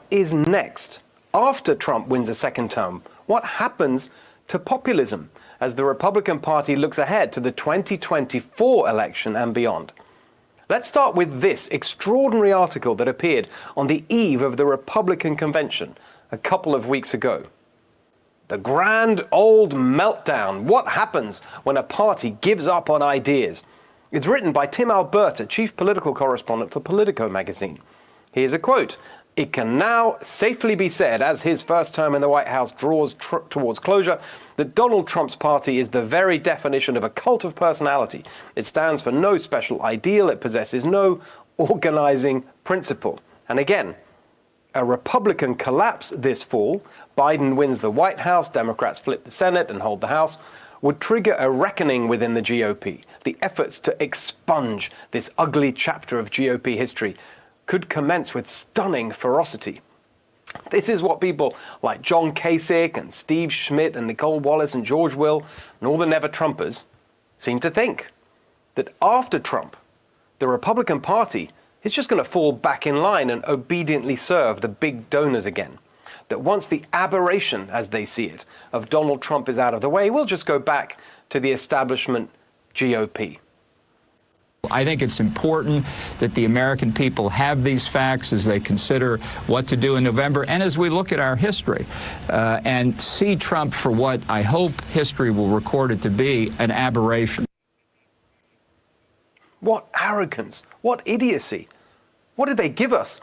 Is next? After Trump wins a second term, what happens to populism as the Republican Party looks ahead to the 2024 election and beyond? Let's start with this extraordinary article that appeared on the eve of the Republican convention a couple of weeks ago. The grand old meltdown. What happens when a party gives up on ideas? It's written by Tim Alberta, chief political correspondent for Politico magazine. Here's a quote. It can now safely be said, as his first term in the White House draws towards closure, that Donald Trump's party is the very definition of a cult of personality. It stands for no special ideal. It possesses no organizing principle. And again, a Republican collapse this fall, Biden wins the White House, Democrats flip the Senate and hold the House, would trigger a reckoning within the GOP. The efforts to expunge this ugly chapter of GOP history could commence with stunning ferocity. This is what people like John Kasich and Steve Schmidt and Nicole Wallace and George Will and all the never-Trumpers seem to think. That after Trump, the Republican Party is just going to fall back in line and obediently serve the big donors again. That once the aberration, as they see it, of Donald Trump is out of the way, we'll just go back to the establishment GOP. I think it's important that the American people have these facts as they consider what to do in November and as we look at our history and see Trump for what I hope history will record it to be, an aberration. What arrogance, what idiocy. What did they give us,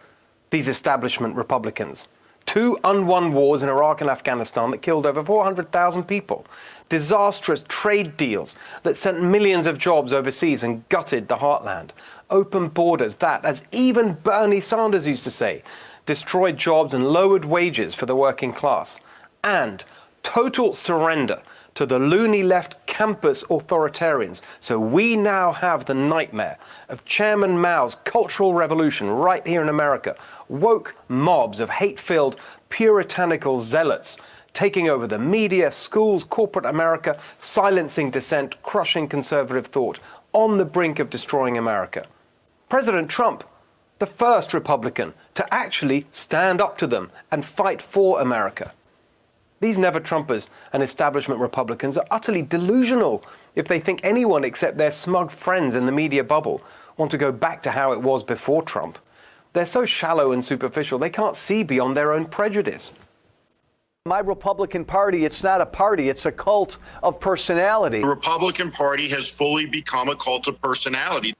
these establishment Republicans? 2 unwon wars in Iraq and Afghanistan that killed over 400,000 people. Disastrous trade deals that sent millions of jobs overseas and gutted the heartland. Open borders that, as even Bernie Sanders used to say, destroyed jobs and lowered wages for the working class. And total surrender to the loony left campus authoritarians. So we now have the nightmare of Chairman Mao's Cultural Revolution right here in America. Woke mobs of hate-filled, puritanical zealots taking over the media, schools, corporate America, silencing dissent, crushing conservative thought, on the brink of destroying America. President Trump, the first Republican to actually stand up to them and fight for America. These never-Trumpers and establishment Republicans are utterly delusional if they think anyone except their smug friends in the media bubble want to go back to how it was before Trump. They're so shallow and superficial, they can't see beyond their own prejudice. My Republican Party, it's not a party, it's a cult of personality. The Republican Party has fully become a cult of personality.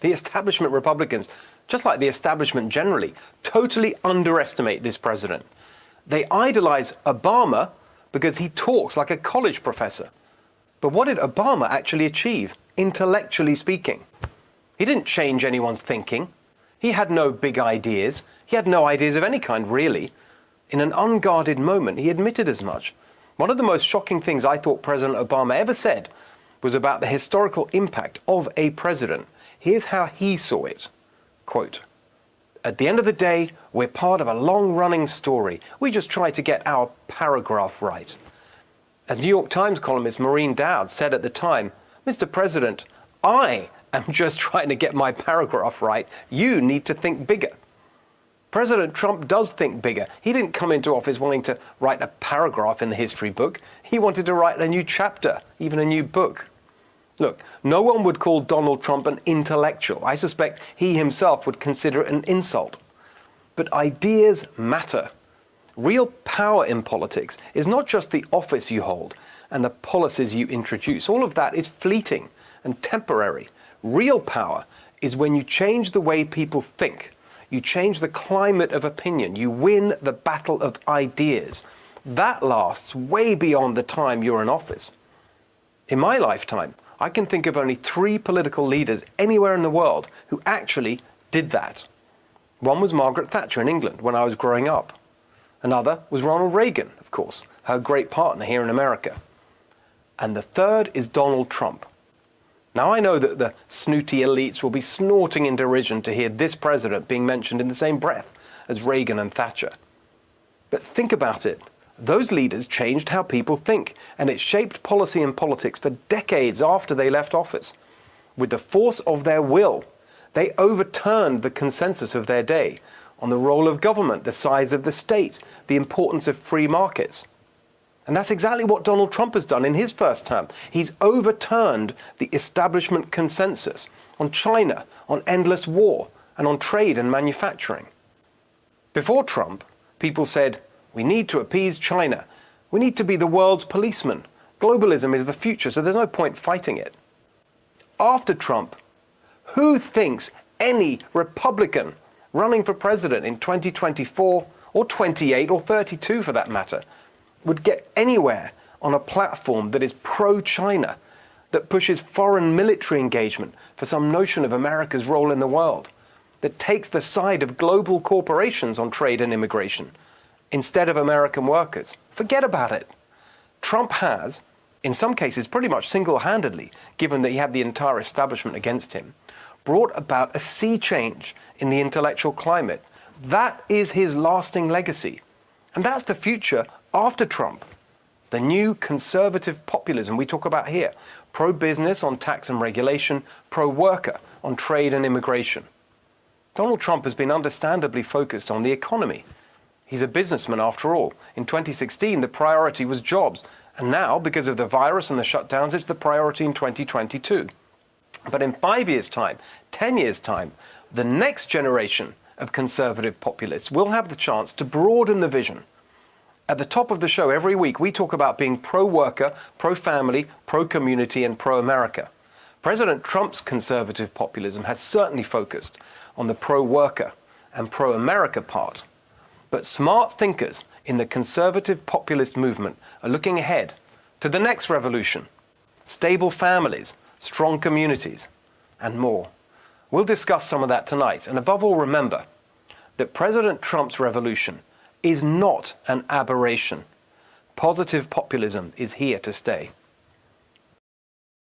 The establishment Republicans, just like the establishment generally, totally underestimate this president. They idolize Obama because he talks like a college professor. But what did Obama actually achieve, intellectually speaking? He didn't change anyone's thinking. He had no big ideas. He had no ideas of any kind, really. In an unguarded moment, he admitted as much. One of the most shocking things I thought President Obama ever said was about the historical impact of a president. Here's how he saw it. Quote, "At the end of the day, we're part of a long-running story. We just try to get our paragraph right." As New York Times columnist Maureen Dowd said at the time, "Mr. President, I am just trying to get my paragraph right. You need to think bigger." President Trump does think bigger. He didn't come into office wanting to write a paragraph in the history book. He wanted to write a new chapter, even a new book. Look, no one would call Donald Trump an intellectual. I suspect he himself would consider it an insult. But ideas matter. Real power in politics is not just the office you hold and the policies you introduce. All of that is fleeting and temporary. Real power is when you change the way people think. You change the climate of opinion. You win the battle of ideas. That lasts way beyond the time you're in office. In my lifetime, I can think of only 3 political leaders anywhere in the world who actually did that. One was Margaret Thatcher in England when I was growing up. Another was Ronald Reagan, of course, her great partner here in America. And the third is Donald Trump. Now, I know that the snooty elites will be snorting in derision to hear this president being mentioned in the same breath as Reagan and Thatcher. But think about it. Those leaders changed how people think, and it shaped policy and politics for decades after they left office. With the force of their will, they overturned the consensus of their day on the role of government, the size of the state, the importance of free markets. And that's exactly what Donald Trump has done in his first term. He's overturned the establishment consensus on China, on endless war, and on trade and manufacturing. Before Trump, people said, we need to appease China. We need to be the world's policeman. Globalism is the future, so there's no point fighting it. After Trump, who thinks any Republican running for president in 2024 or 28 or 32 for that matter would get anywhere on a platform that is pro-China, that pushes foreign military engagement for some notion of America's role in the world, that takes the side of global corporations on trade and immigration instead of American workers? Forget about it. Trump has, in some cases pretty much single-handedly, given that he had the entire establishment against him, brought about a sea change in the intellectual climate. That is his lasting legacy. And that's the future after Trump. The new conservative populism we talk about here. Pro-business on tax and regulation, pro-worker on trade and immigration. Donald Trump has been understandably focused on the economy. He's a businessman after all. In 2016, the priority was jobs. And now, because of the virus and the shutdowns, it's the priority in 2022. But in 5 years' time, 10 years' time, the next generation of conservative populists will have the chance to broaden the vision. At the top of the show every week, we talk about being pro-worker, pro-family, pro-community, and pro-America. President Trump's conservative populism has certainly focused on the pro-worker and pro-America part. But smart thinkers in the conservative populist movement are looking ahead to the next revolution: stable families, strong communities, and more. We'll discuss some of that tonight. And above all, remember that President Trump's revolution is not an aberration. Positive populism is here to stay.